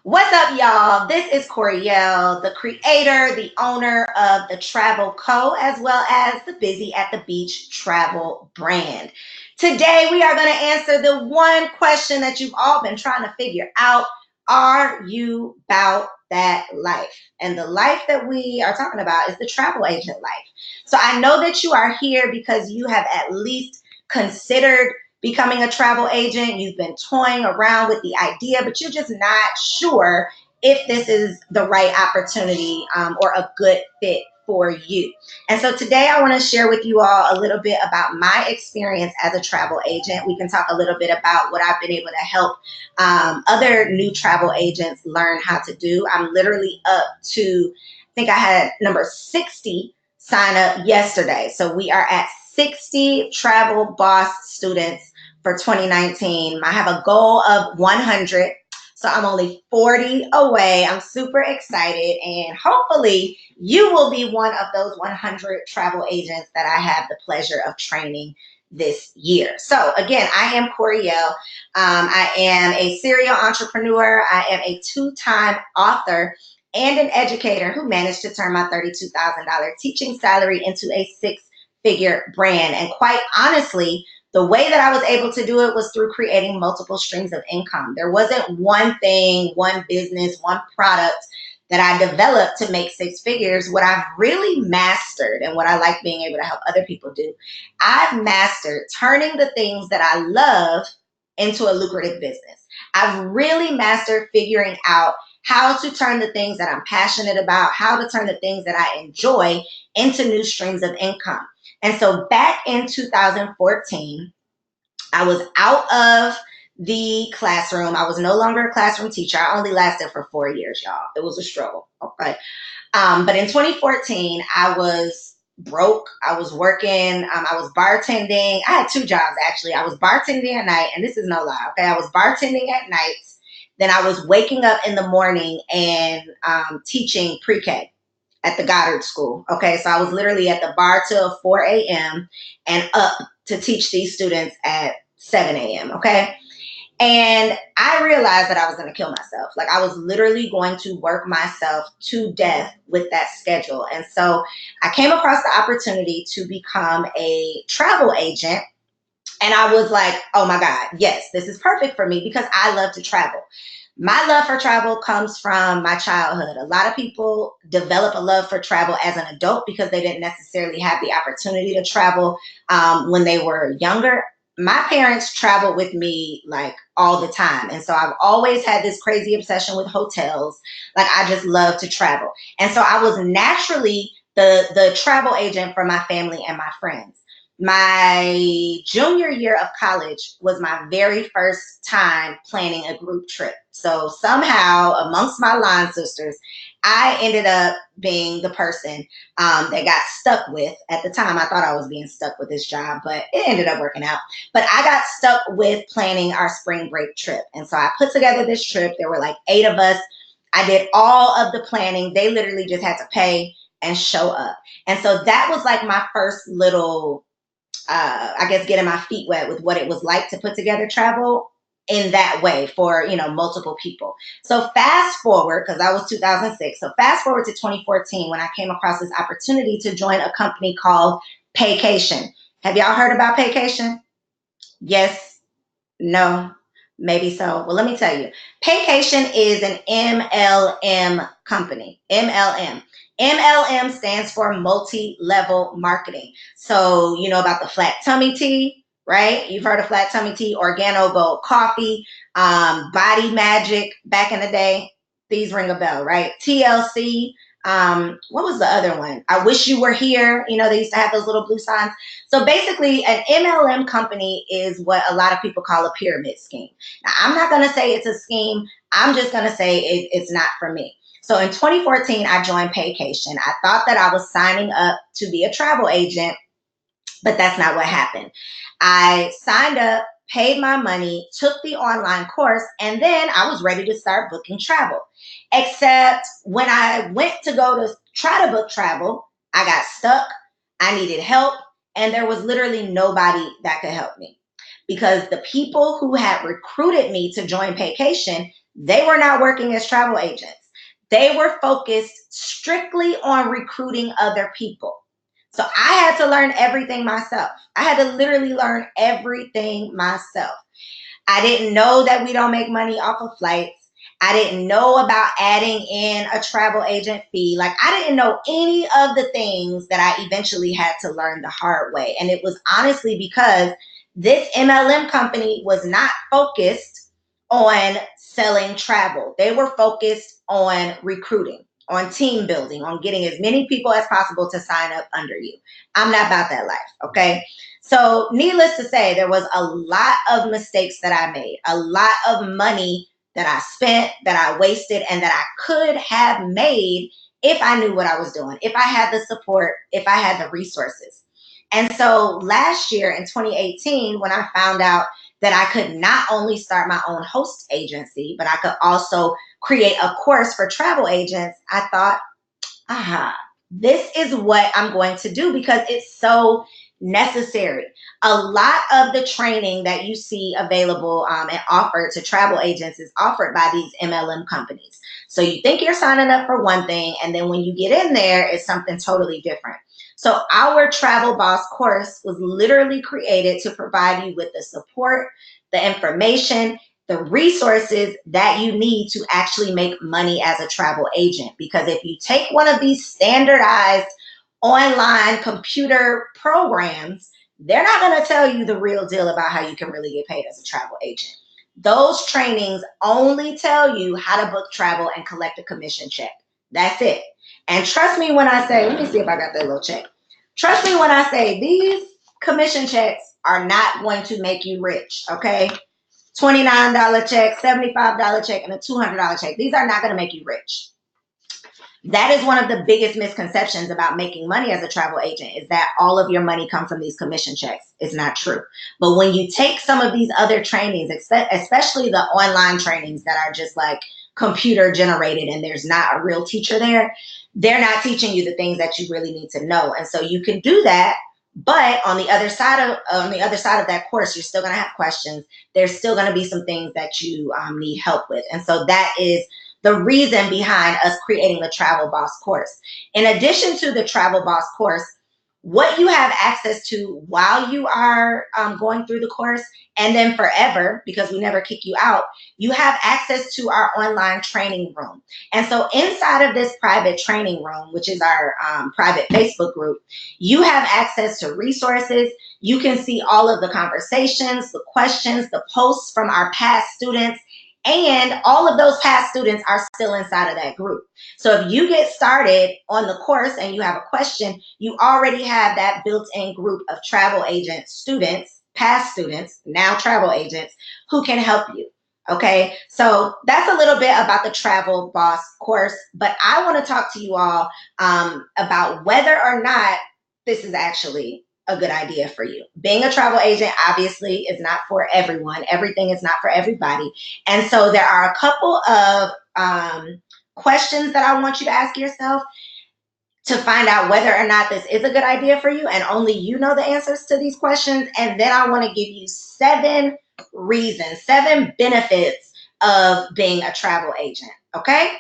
What's up, y'all? This is Coriel, the creator, the owner of the Travel Co., as well as the Busy at the Beach travel brand. Today, we are going to answer the one question that you've all been trying to figure out. Are you about that life? And the life that we are talking about is the travel agent life. So I know that you are here because you have at least considered becoming a travel agent. You've been toying around with the idea, but you're just not sure if this is the right opportunity or a good fit for you. And so today I want to share with you all a little bit about my experience as a travel agent. We can talk a little bit about what I've been able to help other new travel agents learn how to do. I'm literally up to, I think I had number 60 sign up yesterday. So we are at 60 Travel Boss students for 2019. I have a goal of 100. So I'm only 40 away. I'm super excited. And hopefully you will be one of those 100 travel agents that I have the pleasure of training this year. So again, I am Coriel. I am a serial entrepreneur. I am a two-time author and an educator who managed to turn my $32,000 teaching salary into a six-figure brand. And quite honestly, the way that I was able to do it was through creating multiple streams of income. There wasn't one thing, one business, one product that I developed to make six figures. What I've really mastered and what I like being able to help other people do, I've mastered turning the things that I love into a lucrative business. I've really mastered figuring out how to turn the things that I'm passionate about, how to turn the things that I enjoy into new streams of income. And so back in 2014, I was out of the classroom. I was no longer a classroom teacher. I only lasted for 4 years, y'all. It was a struggle. Okay. But in 2014, I was broke. I was working. I was bartending. I had two jobs, actually. I was bartending at night, and this is no lie. Okay. I was bartending at night. Then I was waking up in the morning and teaching pre-K at the Goddard School. Okay, so I was literally at the bar till 4 a.m. and up to teach these students at 7 a.m. Okay, and I realized that I was going to kill myself. Like I was literally going to work myself to death with that schedule. And so I came across the opportunity to become a travel agent. And I was like, oh my God, yes, this is perfect for me because I love to travel. My love for travel comes from my childhood. A lot of people develop a love for travel as an adult because they didn't necessarily have the opportunity to travel when they were younger. My parents traveled with me like all the time. And so I've always had this crazy obsession with hotels. Like I just love to travel. And so I was naturally the travel agent for my family and my friends. My junior year of college was my very first time planning a group trip. So somehow, amongst my line sisters, I ended up being the person that got stuck with. At the time, I thought I was being stuck with this job, but it ended up working out. But I got stuck with planning our spring break trip. And so I put together this trip. There were like 8 of us. I did all of the planning. They literally just had to pay and show up. And so that was like my first little I guess getting my feet wet with what it was like to put together travel in that way for, multiple people. So fast forward, because that was 2006. So fast forward to 2014 when I came across this opportunity to join a company called Paycation. Have y'all heard about Paycation? Yes, no, maybe so. Well, let me tell you. Paycation is an MLM company. MLM. MLM stands for multi-level marketing. So you know about the flat tummy tea, right? You've heard of flat tummy tea, Organo Gold coffee, Body Magic back in the day. These ring a bell, right? TLC. What was the other one? I Wish You Were Here. They used to have those little blue signs. So basically, an MLM company is what a lot of people call a pyramid scheme. Now, I'm not going to say it's a scheme. I'm just going to say it's not for me. So in 2014, I joined Paycation. I thought that I was signing up to be a travel agent, but that's not what happened. I signed up, paid my money, took the online course, and then I was ready to start booking travel. Except when I went to go to try to book travel, I got stuck. I needed help, and there was literally nobody that could help me because the people who had recruited me to join Paycation, They were not working as travel agents. They were focused strictly on recruiting other people. So I had to learn everything myself. I had to literally learn everything myself. I didn't know that we don't make money off of flights. I didn't know about adding in a travel agent fee. Like, I didn't know any of the things that I eventually had to learn the hard way. And it was honestly because this MLM company was not focused on selling travel. They were focused on recruiting, on team building, on getting as many people as possible to sign up under you. I'm not about that life, okay? So needless to say, there was a lot of mistakes that I made, a lot of money that I spent, that I wasted, and that I could have made if I knew what I was doing, if I had the support, if I had the resources. And so last year in 2018, when I found out that I could not only start my own host agency, but I could also create a course for travel agents, I thought, aha, this is what I'm going to do because it's so necessary. A lot of the training that you see available and offered to travel agents is offered by these MLM companies. So you think you're signing up for one thing, and then when you get in there, it's something totally different. So our Travel Boss course was literally created to provide you with the support, the information, the resources that you need to actually make money as a travel agent. Because if you take one of these standardized online computer programs, they're not going to tell you the real deal about how you can really get paid as a travel agent. Those trainings only tell you how to book travel and collect a commission check. That's it. And trust me when I say, let me see if I got that little check. Trust me when I say these commission checks are not going to make you rich, okay? $29 check, $75 check, and a $200 check. These are not going to make you rich. That is one of the biggest misconceptions about making money as a travel agent, is that all of your money comes from these commission checks. It's not true. But when you take some of these other trainings, especially the online trainings that are just like computer generated and there's not a real teacher there, they're not teaching you the things that you really need to know. And so you can do that, but on the other side of that course, you're still going to have questions. There's still going to be some things that you need help with. And so that is the reason behind us creating the Travel Boss course. In addition to the Travel Boss course, what you have access to while you are going through the course, and then forever, because we never kick you out, you have access to our online training room. And so inside of this private training room, which is our private Facebook group, you have access to resources. You can see all of the conversations, the questions, the posts from our past students, and all of those past students are still inside of that group. So if you get started on the course and you have a question, you already have that built-in group of travel agent students, past students, now travel agents, who can help you. Okay, so that's a little bit about the Travel Boss course, but I want to talk to you all about whether or not this is actually a good idea for you. Being a travel agent obviously is not for everyone. Everything is not for everybody. And so there are a couple of questions that I want you to ask yourself to find out whether or not this is a good idea for you, and only you know the answers to these questions. And then I want to give you 7 reasons, 7 benefits of being a travel agent, okay?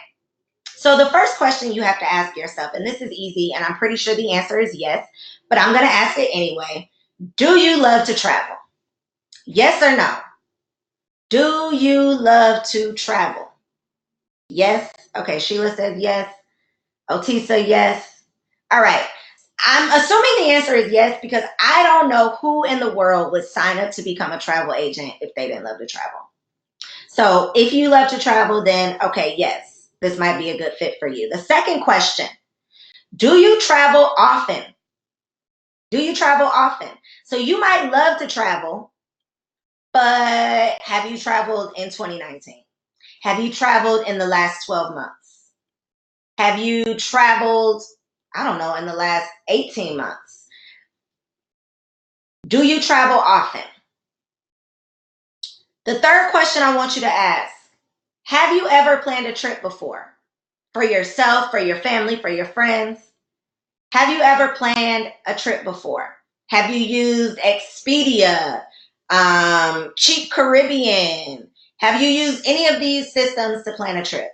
So the first question you have to ask yourself, and this is easy, and I'm pretty sure the answer is yes, but I'm going to ask it anyway. Do you love to travel? Yes or no? Do you love to travel? Yes. Okay, Sheila says yes. Otisa, yes. All right. I'm assuming the answer is yes, because I don't know who in the world would sign up to become a travel agent if they didn't love to travel. So if you love to travel, then okay, yes, this might be a good fit for you. The second question, do you travel often? Do you travel often? So you might love to travel, but have you traveled in 2019? Have you traveled in the last 12 months? Have you traveled, I don't know, in the last 18 months? Do you travel often? The third question I want you to ask, have you ever planned a trip before? For yourself, for your family, for your friends? Have you ever planned a trip before? Have you used Expedia, Cheap Caribbean, Have you used any of these systems to plan a trip?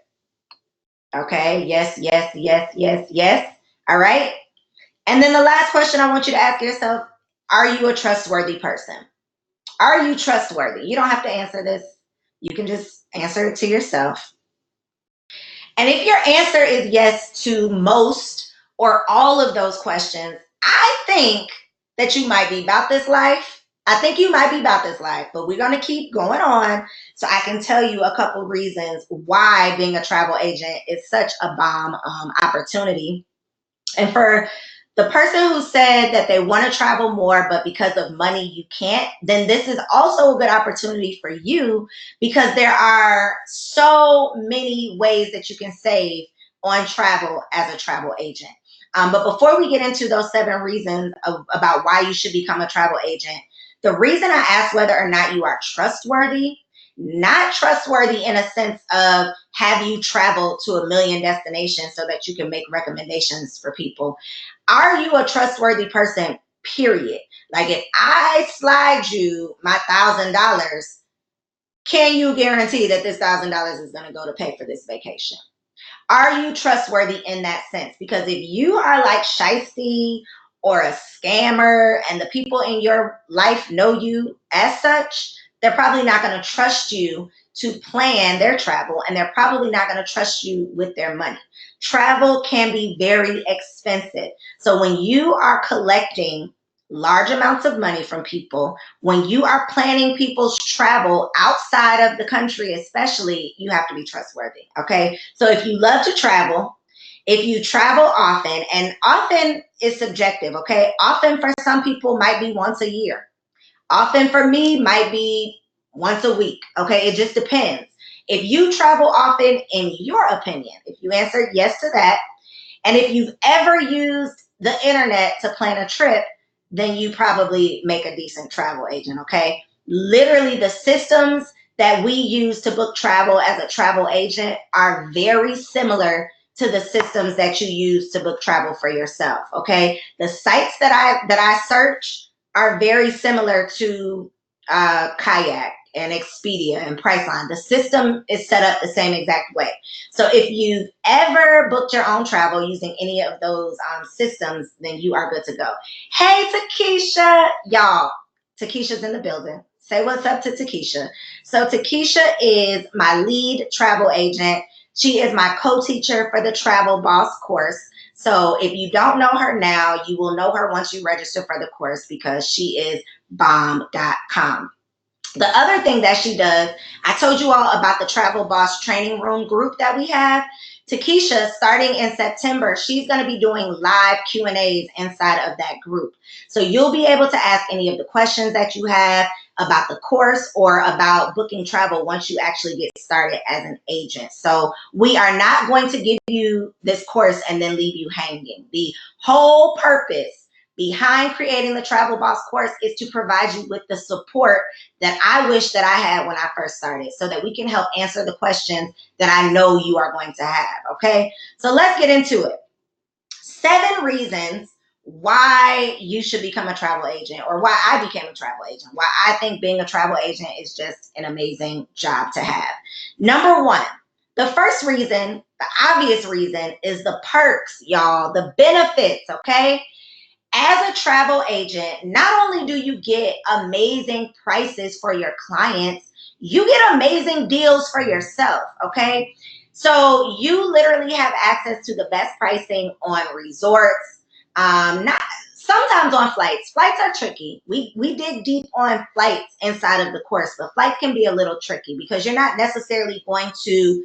Okay, yes, yes, yes, yes, yes. All right. And then the last question I want you to ask yourself, are you a trustworthy person? Are you trustworthy? You don't have to answer this. You can just answer it to yourself. And if your answer is yes to most or all of those questions, I think that you might be about this life. I think you might be about this life, but we're going to keep going on so I can tell you a couple reasons why being a travel agent is such a bomb opportunity. And for the person who said that they want to travel more, but because of money you can't, then this is also a good opportunity for you because there are so many ways that you can save on travel as a travel agent. But before we get into those 7 reasons about why you should become a travel agent, the reason I asked whether or not you are trustworthy, not trustworthy in a sense of have you traveled to a million destinations so that you can make recommendations for people. Are you a trustworthy person, period? Like if I slide you my $1,000, can you guarantee that this $1,000 is going to go to pay for this vacation? Are you trustworthy in that sense? Because if you are like shisty or a scammer and the people in your life know you as such, they're probably not going to trust you to plan their travel, and they're probably not going to trust you with their money. Travel can be very expensive. So when you are collecting large amounts of money from people, when you are planning people's travel outside of the country, especially, you have to be trustworthy. Okay. So if you love to travel, if you travel often, and often is subjective. Okay. Often for some people might be once a year. Often for me might be once a week. Okay. It just depends. If you travel often, in your opinion, if you answer yes to that, and if you've ever used the internet to plan a trip, then you probably make a decent travel agent, okay? Literally, the systems that we use to book travel as a travel agent are very similar to the systems that you use to book travel for yourself, okay? The sites that I search are very similar to Kayak and Expedia and Priceline. The system is set up the same exact way. So if you've ever booked your own travel using any of those systems, then you are good to go. Hey, Takesha, y'all. Takesha's in the building. Say what's up to Takesha. So Takesha is my lead travel agent. She is my co-teacher for the Travel Boss course. So if you don't know her now, you will know her once you register for the course because she is bomb.com. The other thing that she does, I told you all about the Travel Boss training room group that we have. Takesha, starting in September, she's going to be doing live Q&As inside of that group. So you'll be able to ask any of the questions that you have about the course or about booking travel once you actually get started as an agent. So we are not going to give you this course and then leave you hanging. The whole purpose behind creating the Travel Boss course is to provide you with the support that I wish that I had when I first started so that we can help answer the questions that I know you are going to have, okay? So let's get into it. 7 reasons why you should become a travel agent, or why I became a travel agent, why I think being a travel agent is just an amazing job to have. Number 1, the first reason, the obvious reason, is the perks, y'all, the benefits, okay? As a travel agent, not only do you get amazing prices for your clients, you get amazing deals for yourself, okay? So you literally have access to the best pricing on resorts, not sometimes on flights. Flights are tricky. We dig deep on flights inside of the course, but flights can be a little tricky because you're not necessarily going to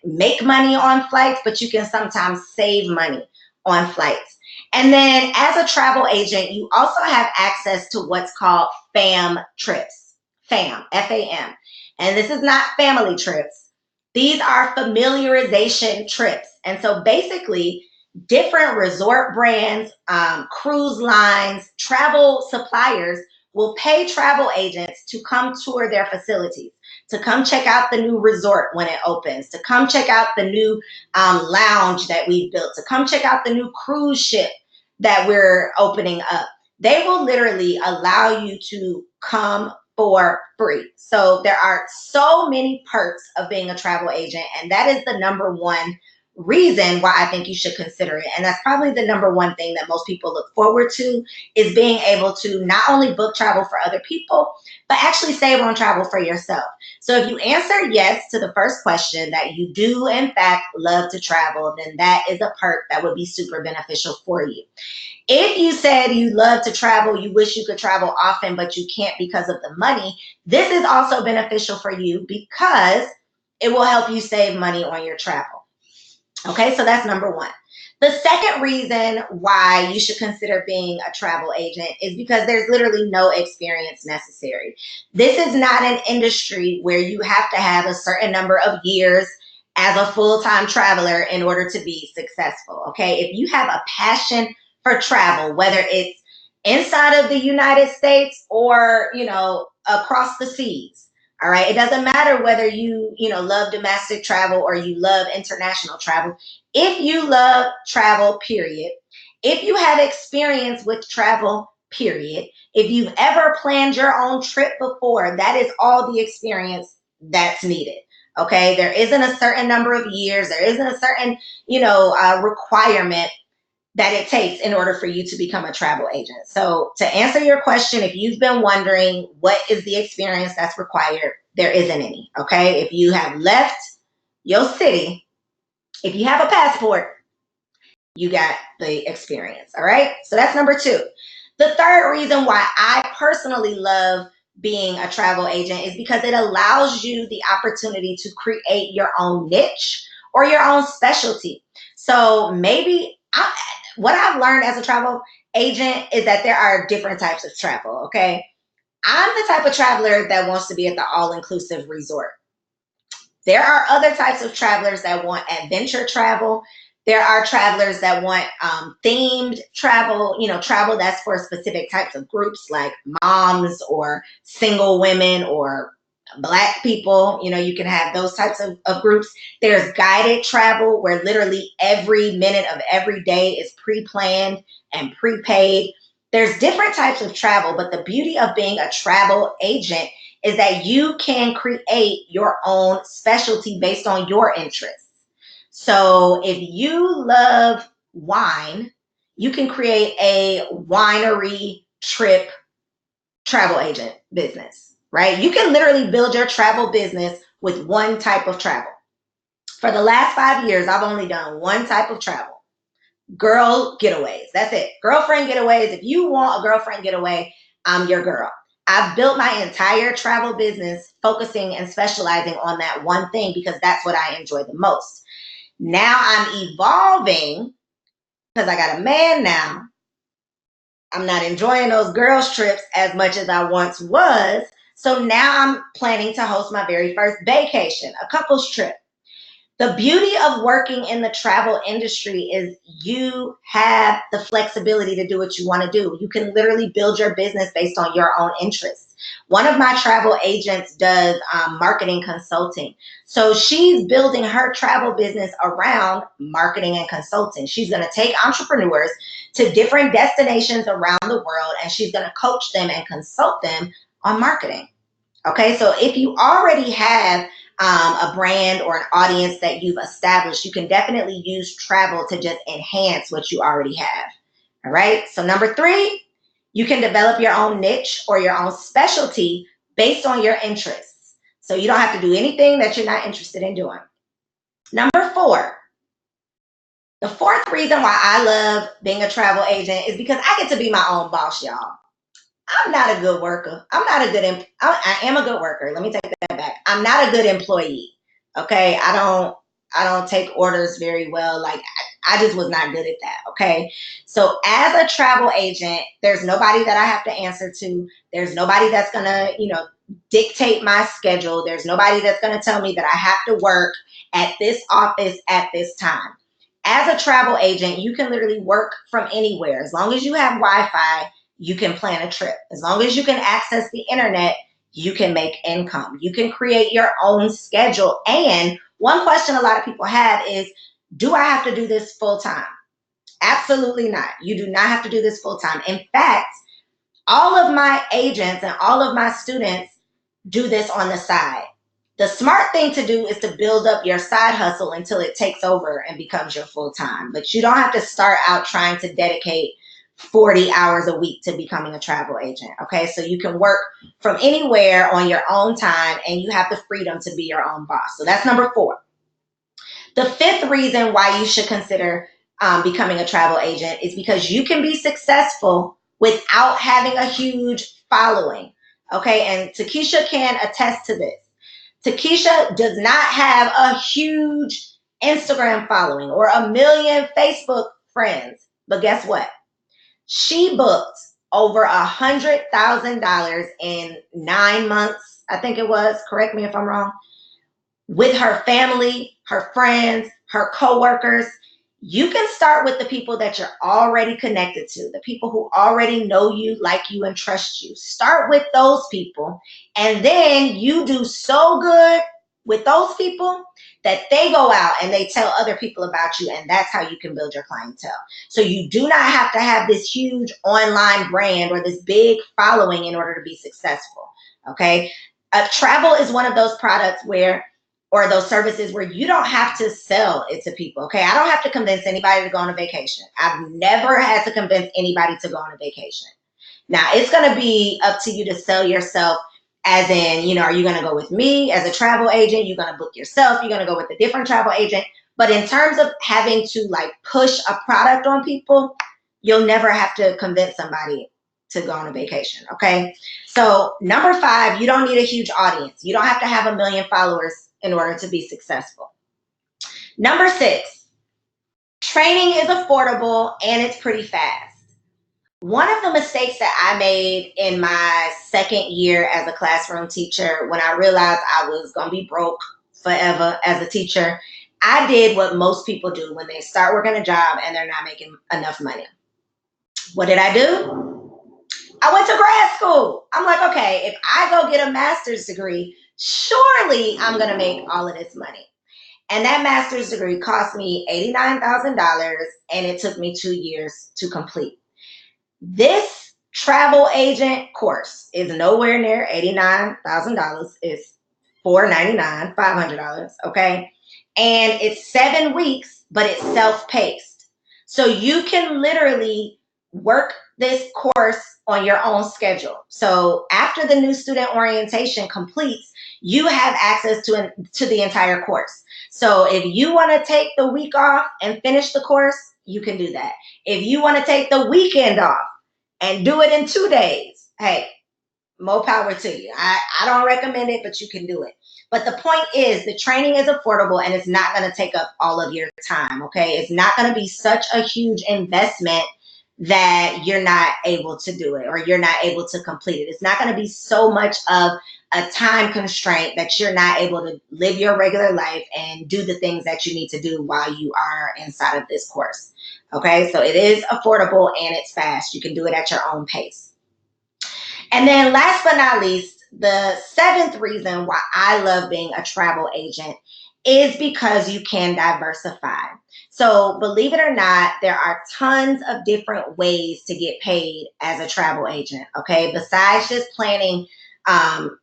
make money on flights, but you can sometimes save money on flights. And then as a travel agent, you also have access to what's called FAM trips. FAM, F-A-M. And this is not family trips. These are familiarization trips. And so basically, different resort brands, cruise lines, travel suppliers will pay travel agents to come tour their facilities, to come check out the new resort when it opens, to come check out the new lounge that we've built, to come check out the new cruise ship that we're opening up. They will literally allow you to come for free. So there are so many perks of being a travel agent, and that is the number one reason why I think you should consider it. And that's probably the number one thing that most people look forward to, is being able to not only book travel for other people, but actually save on travel for yourself. So if you answer yes to the first question, that you do in fact love to travel, then that is a perk that would be super beneficial for you. If you said you love to travel, you wish you could travel often, but you can't because of the money, this is also beneficial for you because it will help you save money on your travel. Okay, so that's number one. The second reason why you should consider being a travel agent is because there's literally no experience necessary. This is not an industry where you have to have a certain number of years as a full-time traveler in order to be successful. Okay, if you have a passion for travel, whether it's inside of the United States or, across the seas, all right. It doesn't matter whether you love domestic travel or you love international travel. If you love travel, period. If you have experience with travel, period. If you've ever planned your own trip before, that is all the experience that's needed. Okay. There isn't a certain number of years. There isn't a certain, requirement that it takes in order for you to become a travel agent. So to answer your question, if you've been wondering what is the experience that's required, there isn't any. Okay. If you have left your city, if you have a passport, you got the experience. All right. So that's number two. The third reason why I personally love being a travel agent is because it allows you the opportunity to create your own niche or your own specialty. So what I've learned as a travel agent is that there are different types of travel. Okay. I'm the type of traveler that wants to be at the all-inclusive resort. There are other types of travelers that want adventure travel. There are travelers that want themed travel, travel that's for specific types of groups like moms or single women or Black people. You can have those types of groups. There's guided travel where literally every minute of every day is pre-planned and prepaid. There's different types of travel, but the beauty of being a travel agent is that you can create your own specialty based on your interests. So if you love wine, you can create a winery trip travel agent business, right? You can literally build your travel business with one type of travel. For the last 5 years, I've only done one type of travel: girl getaways. That's it. Girlfriend getaways. If you want a girlfriend getaway, I'm your girl. I've built my entire travel business focusing and specializing on that one thing because that's what I enjoy the most. Now I'm evolving because I got a man now. I'm not enjoying those girls' trips as much as I once was. So now I'm planning to host my very first vacation, a couples trip. The beauty of working in the travel industry is you have the flexibility to do what you want to do. You can literally build your business based on your own interests. One of my travel agents does marketing consulting. So she's building her travel business around marketing and consulting. She's going to take entrepreneurs to different destinations around the world, and she's going to coach them and consult them on marketing. Okay, so if you already have a brand or an audience that you've established, you can definitely use travel to just enhance what you already have. All right, so number three, you can develop your own niche or your own specialty based on your interests. So you don't have to do anything that you're not interested in doing. Number four, the fourth reason why I love being a travel agent is because I get to be my own boss, y'all. I'm not a good worker. I am a good worker. Let me take that back. I'm not a good employee. Okay. I don't take orders very well. Like I just was not good at that. Okay. So as a travel agent, there's nobody that I have to answer to. There's nobody that's going to, dictate my schedule. There's nobody that's going to tell me that I have to work at this office at this time. As a travel agent, you can literally work from anywhere. As long as you have Wi-Fi, you can plan a trip. As long as you can access the internet, you can make income. You can create your own schedule. And one question a lot of people have is, do I have to do this full time? Absolutely not. You do not have to do this full time. In fact, All of my agents and all of my students do this on the side. The smart thing to do is to build up your side hustle until it takes over and becomes your full time. But you don't have to start out trying to dedicate 40 hours a week to becoming a travel agent. Okay, so you can work from anywhere on your own time and you have the freedom to be your own boss. So that's number 4. The 5th reason why you should consider becoming a travel agent is because you can be successful without having a huge following. Okay, and Takesha can attest to this. Takesha does not have a huge Instagram following or a million Facebook friends. But guess what? She booked over $100,000 in 9 months, I think it was. Correct me if I'm wrong. With her family, her friends, her coworkers. You can start with the people that you're already connected to, the people who already know you, like you, and trust you. Start with those people, and then you do so good with those people that they go out and they tell other people about you, and that's how you can build your clientele. So you do not have to have this huge online brand or this big following in order to be successful, okay? Travel is one of those products or those services where you don't have to sell it to people, okay? I don't have to convince anybody to go on a vacation. I've never had to convince anybody to go on a vacation. Now, it's going to be up to you to sell yourself, as in, are you going to go with me as a travel agent? You're going to book yourself. You're going to go with a different travel agent. But in terms of having to push a product on people, you'll never have to convince somebody to go on a vacation, okay? So number 5, you don't need a huge audience. You don't have to have a million followers in order to be successful. Number 6, training is affordable and it's pretty fast. One of the mistakes that I made in my 2nd year as a classroom teacher, when I realized I was going to be broke forever as a teacher, I did what most people do when they start working a job and they're not making enough money. What did I do? I went to grad school. I'm like, okay, if I go get a master's degree, surely I'm going to make all of this money. And that master's degree cost me $89,000 and it took me 2 years to complete. This travel agent course is nowhere near $89,000. It's $499, $500, okay? And it's 7 weeks, but it's self-paced. So you can literally work this course on your own schedule. So after the new student orientation completes, you have access to the entire course. So if you want to take the week off and finish the course, you can do that. If you want to take the weekend off and do it in 2 days, hey, more power to you. I don't recommend it, but you can do it. But the point is, the training is affordable and it's not going to take up all of your time, okay? It's not going to be such a huge investment that you're not able to do it or you're not able to complete it. It's not going to be so much of a time constraint that you're not able to live your regular life and do the things that you need to do while you are inside of this course. Okay, so it is affordable and it's fast. You can do it at your own pace. And then last but not least, the 7th reason why I love being a travel agent is because you can diversify. So believe it or not, there are tons of different ways to get paid as a travel agent, okay? Besides just planning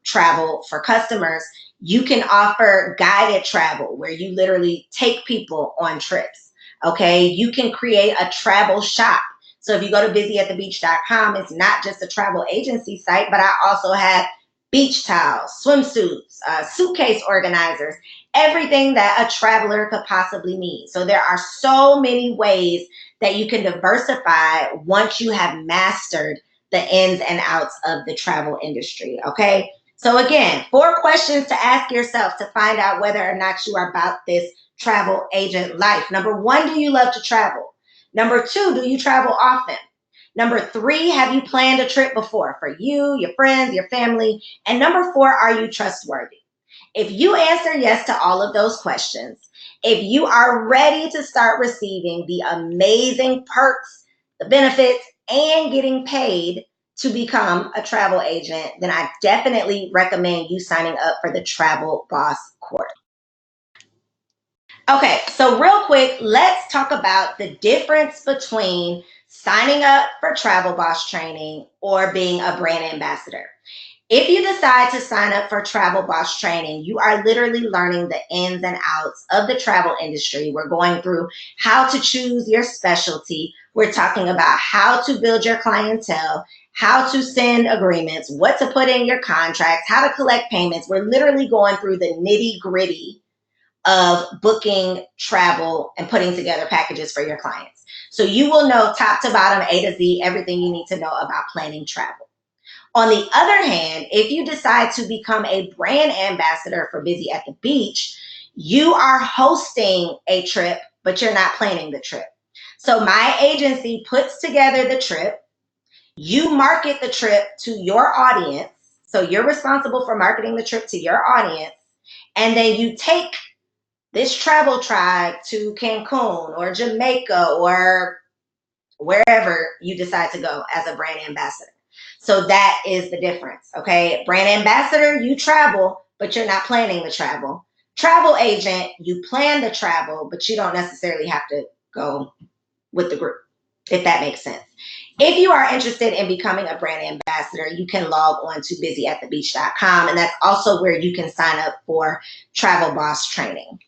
travel for customers, you can offer guided travel where you literally take people on trips, okay? You can create a travel shop. So if you go to busyatthebeach.com, it's not just a travel agency site, but I also have beach towels, swimsuits, suitcase organizers, everything that a traveler could possibly need. So there are so many ways that you can diversify once you have mastered the ins and outs of the travel industry, okay? So again, 4 questions to ask yourself to find out whether or not you are about this travel agent life. Number 1, do you love to travel? Number 2, do you travel often? Number 3, have you planned a trip before for you, your friends, your family? And number 4, are you trustworthy? If you answer yes to all of those questions, if you are ready to start receiving the amazing perks, the benefits, and getting paid to become a travel agent, then I definitely recommend you signing up for the Travel Boss course. Okay, so real quick, let's talk about the difference between signing up for Travel Boss training, or being a brand ambassador. If you decide to sign up for Travel Boss training, you are literally learning the ins and outs of the travel industry. We're going through how to choose your specialty. We're talking about how to build your clientele, how to send agreements, what to put in your contracts, how to collect payments. We're literally going through the nitty gritty of booking travel and putting together packages for your clients. So you will know top to bottom, A to Z, everything you need to know about planning travel. On the other hand, if you decide to become a brand ambassador for Busy at the Beach, you are hosting a trip, but you're not planning the trip. So my agency puts together the trip. You market the trip to your audience. So you're responsible for marketing the trip to your audience. And then you take this travel tribe to Cancun or Jamaica or wherever you decide to go as a brand ambassador. So that is the difference, okay? Brand ambassador, you travel, but you're not planning the travel. Travel agent, you plan the travel, but you don't necessarily have to go with the group, if that makes sense. If you are interested in becoming a brand ambassador, you can log on to busyatthebeach.com, and that's also where you can sign up for Travel Boss training.